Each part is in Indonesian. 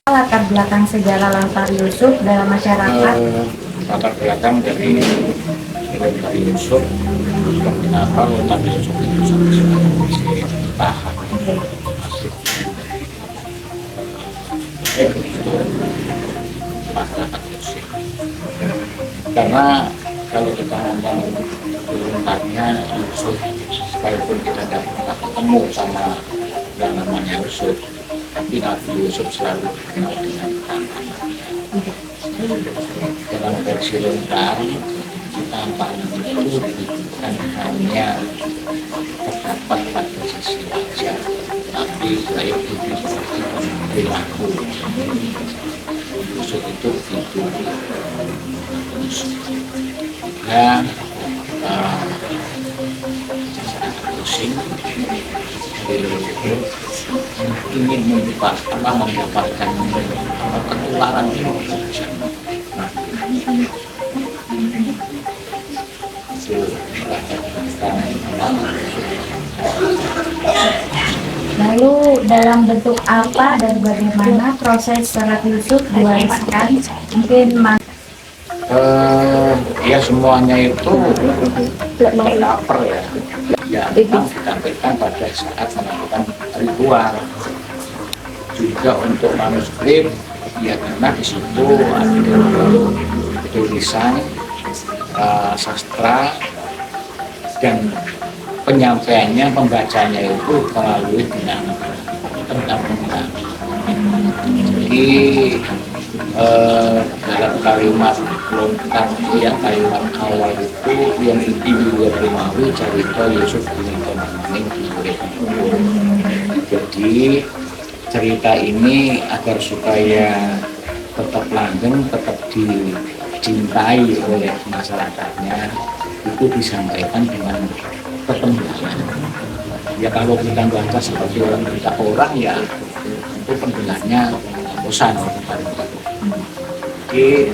Latar belakang sejarah Lontar Yusuf dalam masyarakat? Latar belakang dari Lontar Yusuf, kenapa Lontar Yusuf itu sampai tahan itu masyarakat Yusuf. Karena kalau kita ngomong Lontarnya Yusuf, sekalipun kita tidak pernah ketemu sama yang namanya Yusuf, tapi Nabi Yusuf selalu dikenal dengan anak-anaknya. Dalam versi Lontar, tamparan itu bukan hanya terdapat pada sisi wajah, tapi baik budi seperti perilaku. Yusuf itu begitu. Dan pusing ingin mendapatkan ketularan itu. Lalu dalam bentuk apa dan bagaimana proses sholat Yusuf diwariskan? Mungkin Ya semuanya itu lapar ya. Ya ditampilkan pada saat melakukan ritual. Juga untuk manuskrip, ya karena di situ ada tulisan sastra dan penyampaiannya, pembacanya itu melalui tentang-tentang. Jadi dalam kalimat lontar yang kalimat awal itu yang inti William Rimawi cerita Yusuf bin Maning. Jadi cerita ini agar supaya tetap langgeng, tetap dicintai oleh masyarakatnya, itu disampaikan dengan ketembalan. Ya kalau kita baca seperti orang berita orang, ya itu pendengarnya bosan. Jadi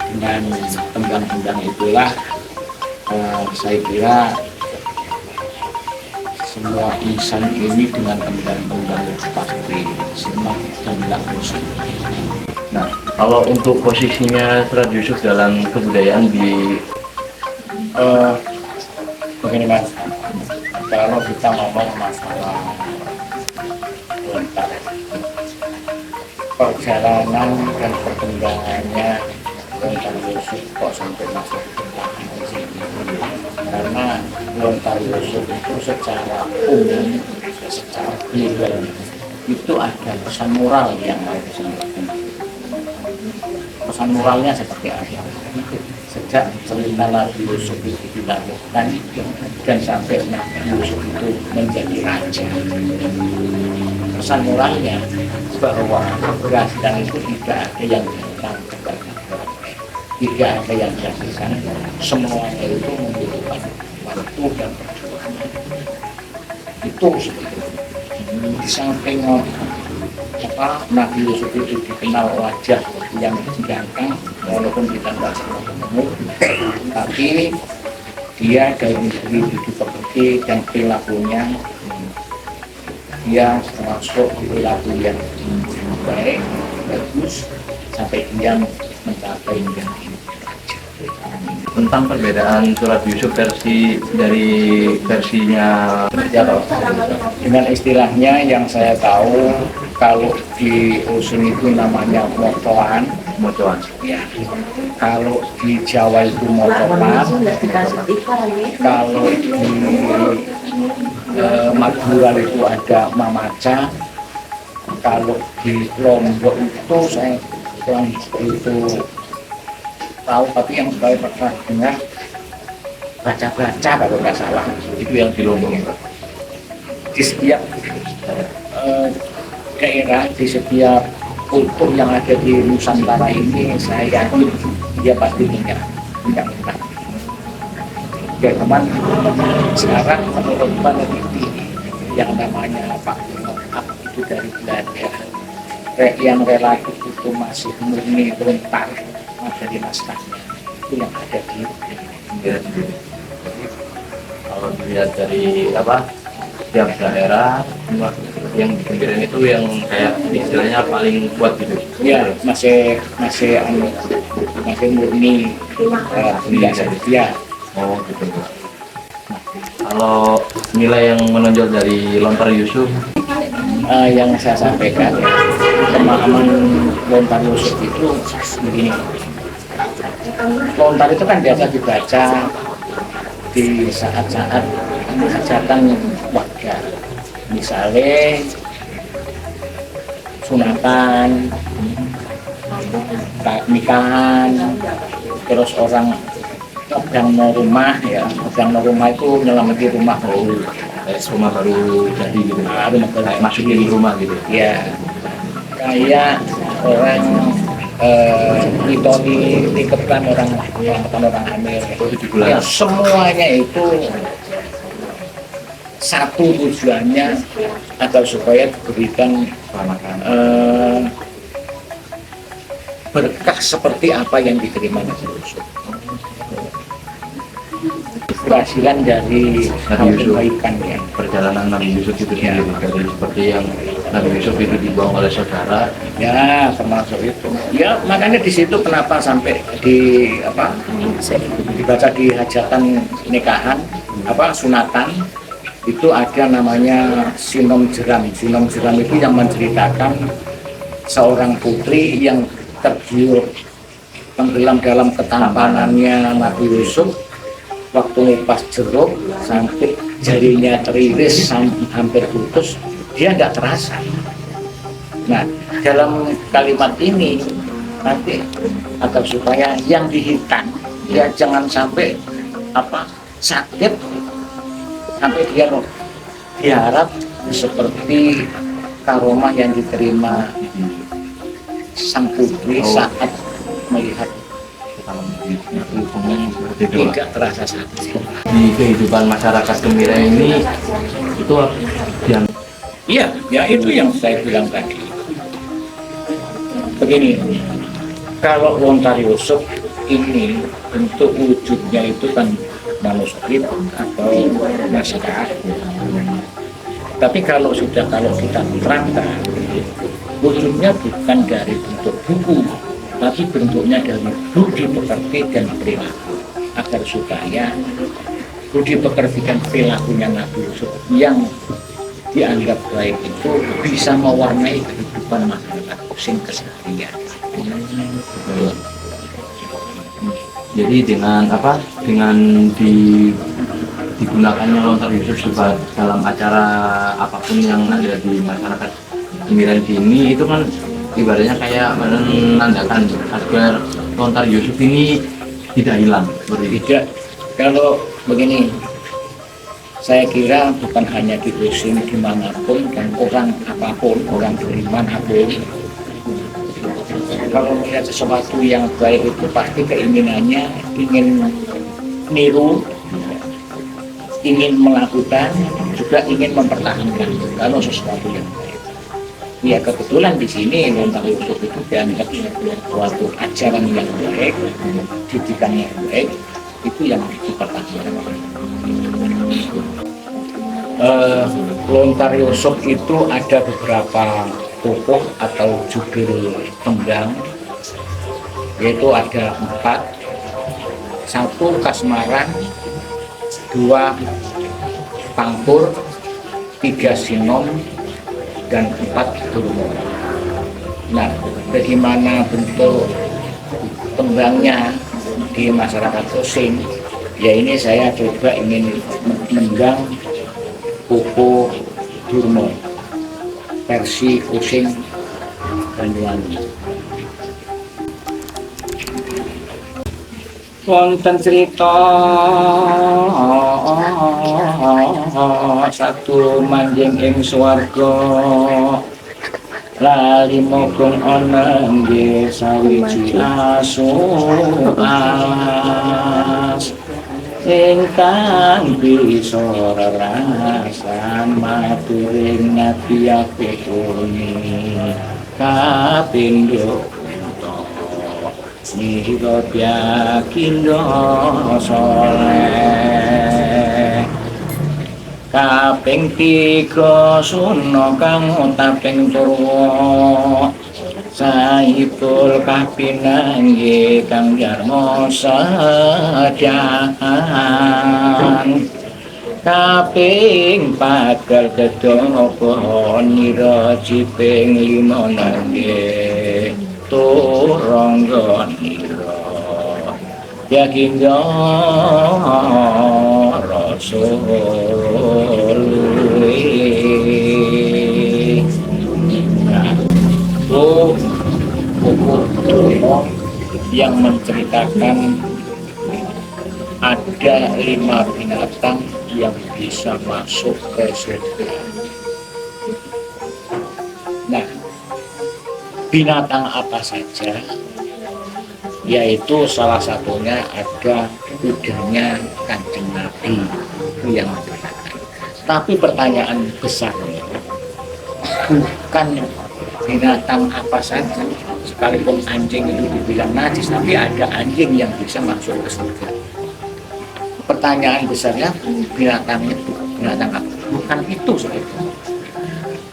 dengan tembang-tembang itulah saya kira semua insan ini dengan tembang-tembang pasti senang dan langsung. Nah, kalau untuk posisinya Surat Yusuf dalam kebudayaan di begini Mas, kalau kita ngomong masalah lontar, perjalanan dan perkembangannya Lontar Yusuf kok sampai masuk ke belakang sini, karena Lontar Yusuf itu secara umum, secara global itu ada pesan moral yang mau disampaikan. Pesan moralnya seperti apa? Sejak cerita Nabi Yusuf itu dilakukan dan sampai Nabi Yusuf itu menjadi raja, pesan moralnya bahwa keberhasilan itu tidak ada yang datang kepada orang, tidak ada yang dirasakan, semuanya itu membutuhkan waktu dan perjuangan. Itu seperti itu. Di samping Nabi Yusuf itu dikenal wajah yang ganteng, walaupun kita tidak pernah ketemu, tapi dia dari segi hidup pekerti dan perilakunya, dia termasuk perilaku yang baik, bagus, sampai dia mencapai menjadi tentang perbedaan Surat Yusuf dari versinya Jarot. Dengan istilahnya yang saya tahu, kalau di Usun itu namanya mocoan, ya. Kalau di Jawa itu mocopan, kalau di Madura itu ada mamaca, kalau di Lombok itu saya kurang itu tahu, tapi yang saya pernah dengar baca-baca kalau nggak salah itu yang di Lombok. Di setiap daerah, di setiap kultur yang ada di Nusantara ini, saya yakin dia pasti punya. Ya teman, sekarang menurut peneliti yang namanya Pak Muhammad itu dari Belanda, yang relatif itu masih murni lontar dari naskahnya itu yang ada di kalau dilihat dari tiap daerah yang di Kemiren itu yang kayak istilahnya paling kuat gitu. Ya, masih murni benda ya. Oh gitu. Kalau nilai yang menonjol dari Lontar Yusuf, Yang saya sampaikan ya, pemahaman Lontar Yusuf itu begini. Lontar itu kan biasa dibaca di saat-saat hajatan warga, misalnya sunatan, nikahan, terus orang sedang mau rumah ya, sedang mau rumah itu nyelamati rumah baru, kayak rumah baru jadi gitu, rumah baru kayak masukin rumah gitu. ya, kayak orang itu dititipkan orang hamil ya, semuanya itu satu tujuannya agar supaya diberikan berkah seperti apa yang diterima Nabi Yusuf. Keberhasilan dari kebaikan ya, perjalanan Nabi Yusuf itu sendiri, dari seperti yang Nabi Yusuf itu dibuang oleh saudara ya, termasuk itu ya. Makanya di situ kenapa sampai dibaca di hajatan nikahan sunatan itu ada namanya sinom jeram. Sinom jeram itu yang menceritakan seorang putri yang tergiur tenggelam dalam ketampanannya Nabi Yusuf waktu ngupas jeruk sampai jarinya teriris hampir putus, dia nggak terasa. Nah, dalam kalimat ini nanti agar supaya yang dihitan ya jangan sampai sakit sampai dia diharap seperti karomah yang diterima sang putri saat melihat tidak terasa sakit. Di kehidupan masyarakat Kemiren ini itu yang ya itu yang saya bilang tadi. Begini, kalau Lontar Yusuf ini bentuk wujudnya itu kan manuskrip atau naskah. Tapi kalau kita terangkan, wujudnya bukan dari bentuk buku, tapi bentuknya dari budi pekerti dan perilaku, agar supaya budi pekerti dan perilakunya Nabi Yusuf yang dianggap baik itu bisa mewarnai kehidupan masyarakat Kusim keseharian. Jadi dengan digunakannya Lontar Yusuf dalam acara apapun yang ada di masyarakat Kemiren ini, itu kan ibaratnya kayak menandakan agar Lontar Yusuf ini tidak hilang. Tidak, kalau begini, saya kira bukan hanya di Kusim, dimanapun dan orang apapun, orang beriman apapun, kalau melihat sesuatu yang baik itu pasti keinginannya ingin niru, ingin melakukan, juga ingin mempertahankan kalau sesuatu yang baik. Ya kebetulan di sini Lontar Yusuf itu dianggap suatu ajaran yang baik, didikan yang baik, itu yang dipertahankan. Lontar Yusuf itu ada beberapa tokoh atau judul tembang, yaitu ada 4, 1 Kasmaran, 2 Pangkur, 3 Sinom, dan 4 Durmo. Nah, bagaimana bentuk tembangnya di masyarakat Kusim? Ya ini saya coba ingin menunggang Popo Durmo versi Kusim Banyuwangi. Wonten cerita satu manjing ing swarga, lali mogong ana nggih sawiji asu alas ingkang bisa rerasan maturing Nabi Apikuni kapindho Nihiro Pyakindo Soleh. Kaping 3 suna kang taping turwa saipul kapinangge kang jarmo sadahan kaping 4 kedapa nira ciping 5 nangge turangga nira yakinga rasul buku yang menceritakan ada 5 binatang yang bisa masuk ke surga. Nah, binatang apa saja? Yaitu salah satunya ada kudanya Kanjeng Nabi, itu yang menceritakan. Tapi pertanyaan besarnya bukan binatang apa saja, sekalipun anjing itu dibilang najis, tapi ada anjing yang bisa masuk ke surga. Pertanyaan besarnya binatangnya binatang apa? Bukan itu sebetulnya.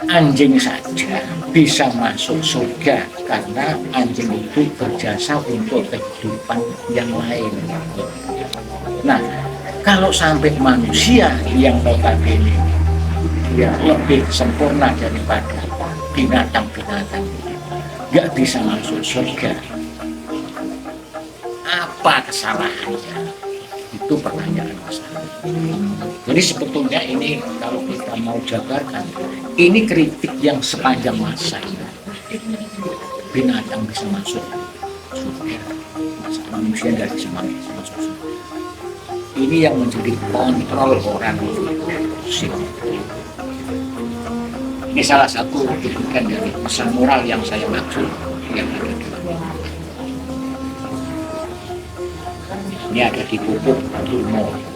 Anjing saja bisa masuk surga karena anjing itu berjasa untuk kehidupan yang lain. Nah, kalau sampai manusia yang notabene ya lebih sempurna daripada binatang-binatang nggak bisa masuk surga, apa kesalahannya? Itu pertanyaan besar. Jadi sebetulnya ini kalau kita mau jabarkan, ini kritik yang sepanjang masa ini. Binatang bisa masuk surga, masa manusia nggak bisa masuk surga. Ini yang menjadi kontrol orang sih. Ini salah satu bagian dari pesan moral yang saya maksud yang ada di ini ada di pupuk ilmu.